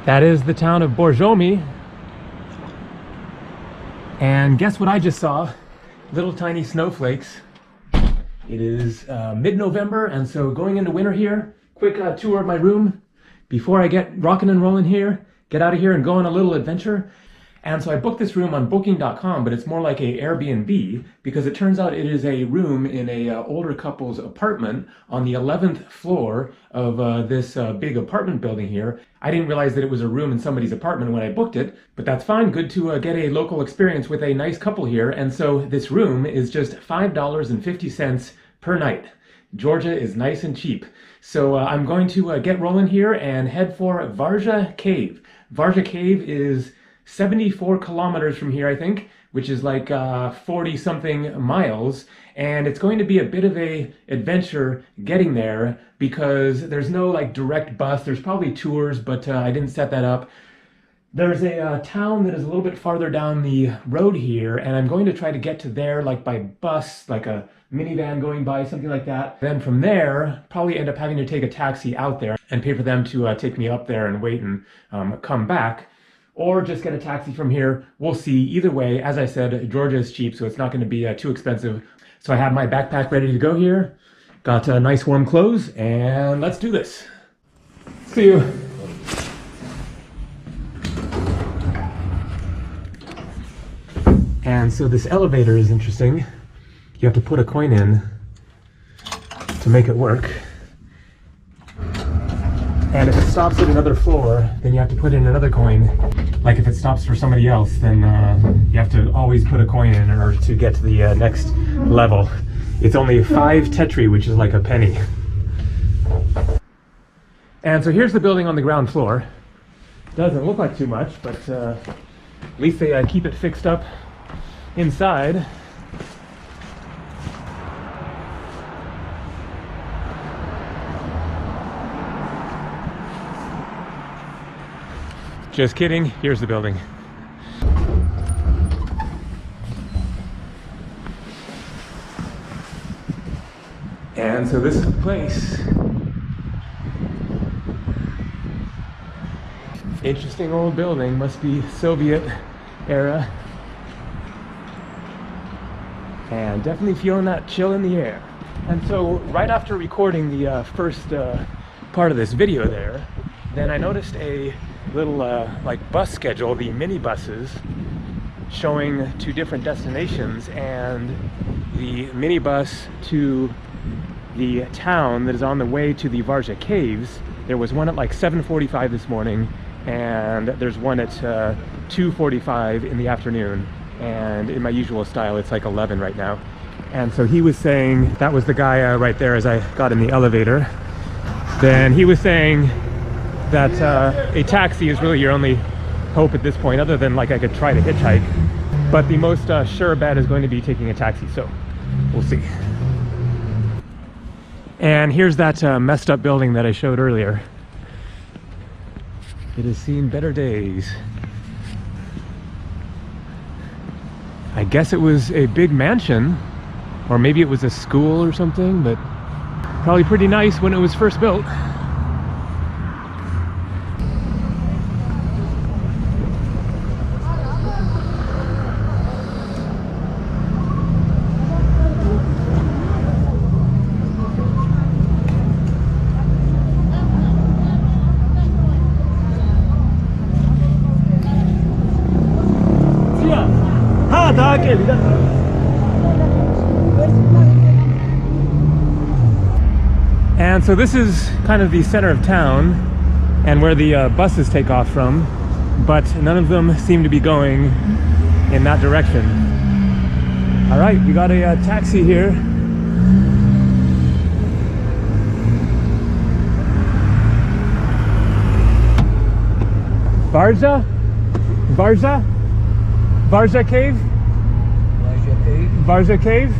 That is the town of Borjomi. And guess what I just saw? Little tiny snowflakes. It is mid-November, and so going into winter here. Quick tour of my room before I get rocking and rolling here. Get out of here and go on a little adventure. And so I booked this room on booking.com, but it's more like a Airbnb because it turns out it is a room in a older couple's apartment on the 11th floor of this big apartment building here. I didn't realize that it was a room in somebody's apartment when I booked it, but that's fine. Good to get a local experience with a nice couple here. And so this room is just $5.50 per night. Georgia is nice and cheap. So I'm going to get rolling here and head for Vardzia Cave. Vardzia Cave is 74 kilometers from here, I think, which is like 40 something miles, and it's going to be a bit of a adventure getting there because there's no like direct bus. There's probably tours, but I didn't set that up. There's a town that is a little bit farther down the road here, and I'm going to try to get to there like by bus, like a minivan going by, something like that. Then from there, probably end up having to take a taxi out there and pay for them to take me up there and wait and come back. Or just get a taxi from here. We'll see. Either way, as I said, Georgia is cheap, so it's not going to be too expensive. So I have my backpack ready to go here. Got nice warm clothes, and let's do this. See you. And so this elevator is interesting. You have to put a coin in to make it work. And if it stops at another floor, then you have to put in another coin. Like if it stops for somebody else, then you have to always put a coin in in order to get to the next level. It's only 5 tetri, which is like a penny. And so here's the building on the ground floor. Doesn't look like too much, but at least they keep it fixed up inside. Just kidding, here's the building. And so this is the place. Interesting old building, must be Soviet era. And definitely feeling that chill in the air. And so right after recording the first part of this video there, then I noticed a little like bus schedule, the mini buses showing 2 different destinations, and the minibus to the town that is on the way to the Vardzia Caves, there was one at like 7:45 this morning, and there's one at 2:45 in the afternoon, and in my usual style it's like 11 right now. And so he was saying, that was the guy right there as I got in the elevator, then he was saying that a taxi is really your only hope at this point, other than like I could try to hitchhike. But the most sure bet is going to be taking a taxi, so we'll see. And here's that messed up building that I showed earlier. It has seen better days. I guess it was a big mansion, or maybe it was a school or something, but probably pretty nice when it was first built. And so this is kind of the center of town and where the buses take off from, but none of them seem to be going in that direction. All right, we got a taxi here. Vardzia? Vardzia? Vardzia Cave? Vardzia Cave? Vardzia Cave?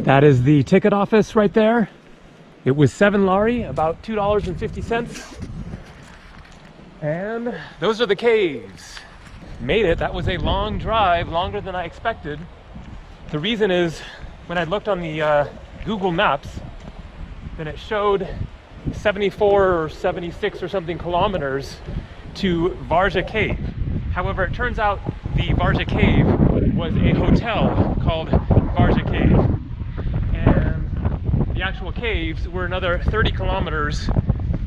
That is the ticket office right there. It was 7 lari, about $2.50. And those are the caves. Made it. That was a long drive, longer than I expected. The reason is, when I looked on the Google Maps, then it showed 74 or 76 or something kilometers to Vardzia Cave. However, it turns out the Vardzia Cave was a hotel called Vardzia Cave. And the actual caves were another 30 kilometers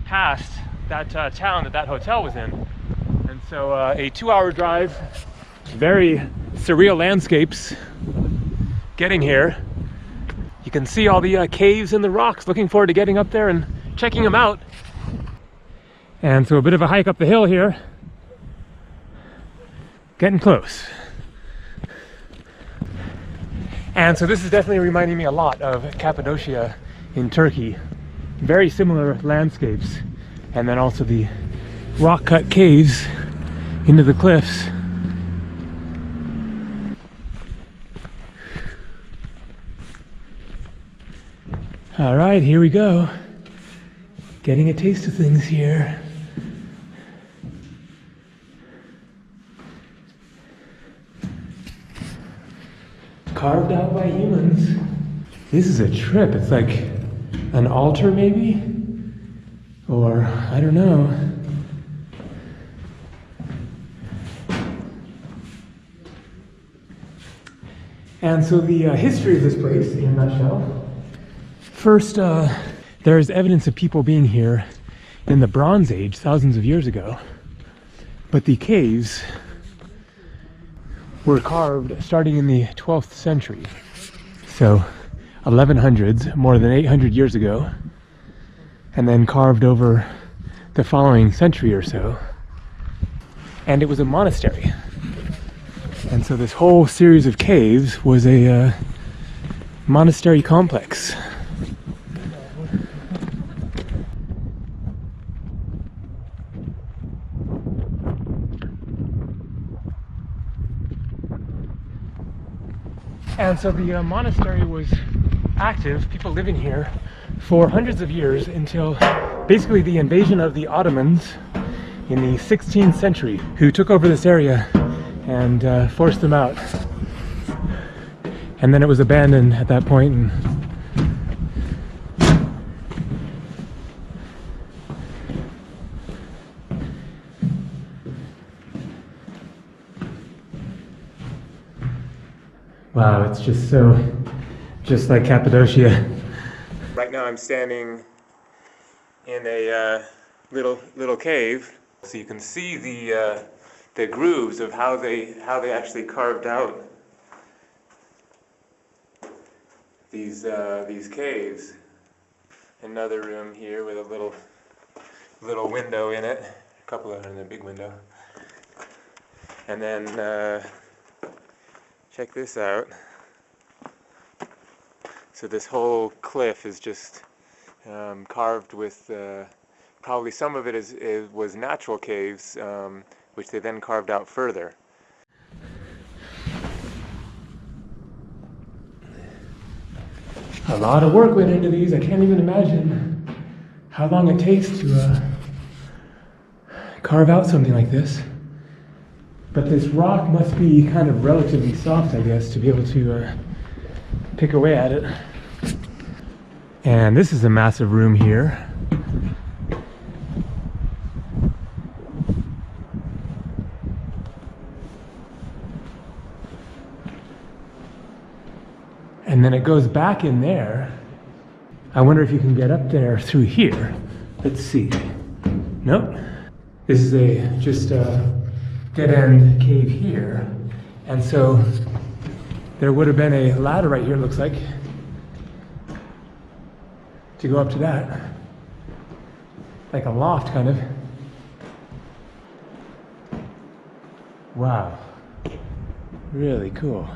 past that town that that hotel was in. And so a 2-hour drive, very surreal landscapes getting here. You can see all the caves in the rocks. Looking forward to getting up there and checking them out. And so a bit of a hike up the hill here. Getting close. And so this is definitely reminding me a lot of Cappadocia in Turkey. Very similar landscapes. And then also the rock-cut caves into the cliffs. All right, here we go. Getting a taste of things here. Carved out by humans. This is a trip. It's like an altar maybe? Or I don't know. And so the history of this place in a nutshell. First, there is evidence of people being here in the Bronze Age, thousands of years ago. But the caves were carved starting in the 12th century. So 1100s, more than 800 years ago. And then carved over the following century or so. And it was a monastery. And so this whole series of caves was a monastery complex. And so the monastery was active, people living here, for hundreds of years until basically the invasion of the Ottomans in the 16th century, who took over this area and forced them out. And then it was abandoned at that point. Wow, it's just like Cappadocia. Right now I'm standing in a little cave, so you can see the grooves of how they actually carved out these caves. Another room here with a little window in it, a couple of them in a big window, and then check this out. So this whole cliff is just carved with probably some of it was natural caves, which they then carved out further. A lot of work went into these. I can't even imagine how long it takes to carve out something like this. But this rock must be kind of relatively soft, I guess, to be able to pick away at it. And this is a massive room here. And then it goes back in there. I wonder if you can get up there through here. Let's see. Nope. This is just a dead-end cave here. And so there would have been a ladder right here, it looks like, to go up to that. Like a loft, kind of. Wow. Really cool.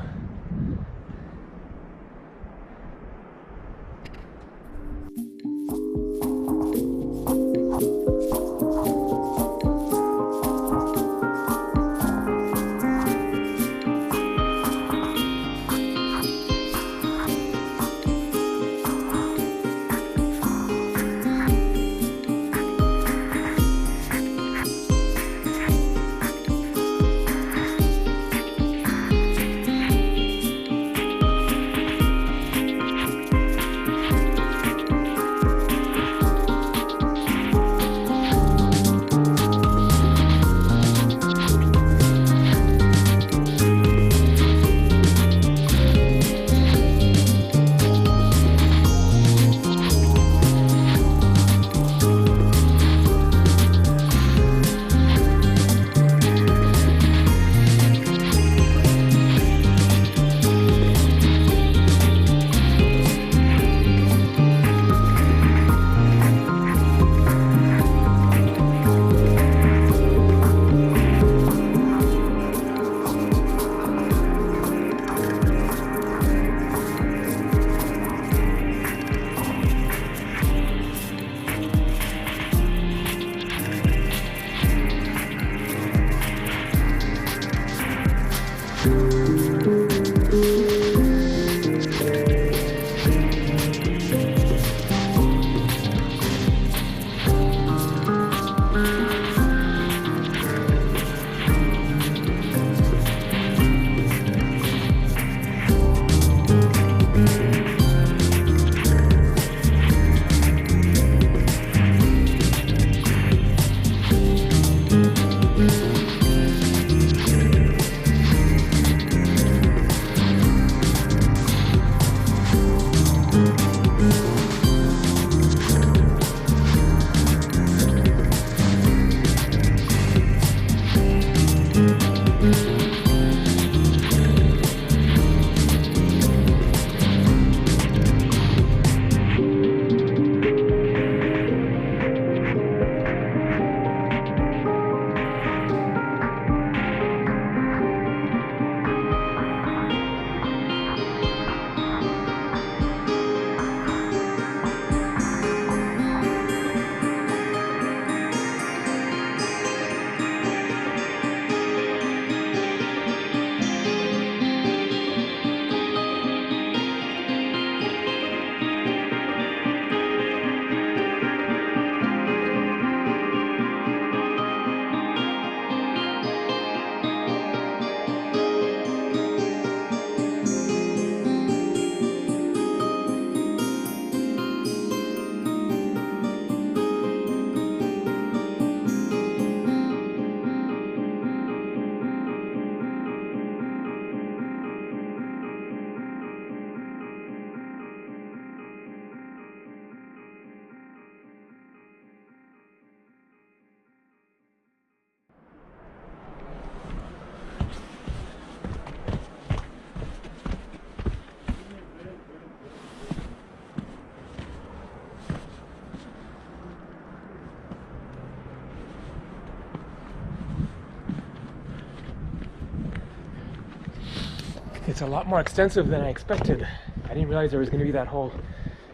It's a lot more extensive than I expected. I didn't realize there was going to be that whole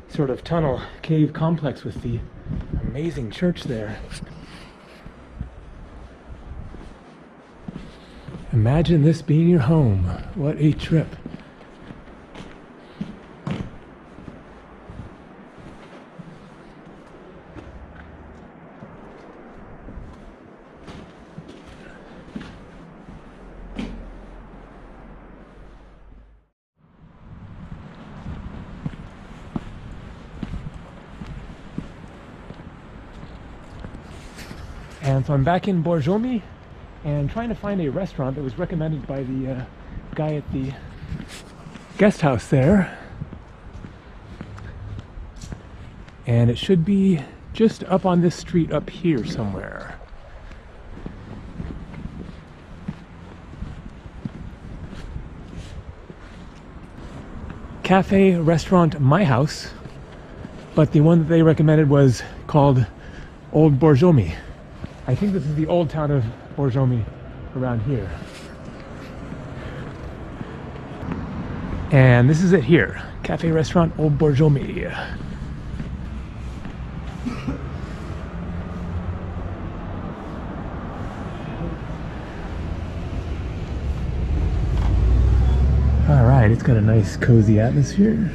sort of tunnel cave complex with the amazing church there. Imagine this being your home. What a trip. And so I'm back in Borjomi and trying to find a restaurant that was recommended by the guy at the guest house there. And it should be just up on this street up here somewhere. Cafe Restaurant My House, but the one that they recommended was called Old Borjomi. I think this is the old town of Borjomi around here. And this is it here. Cafe Restaurant Old Borjomi. All right, it's got a nice cozy atmosphere.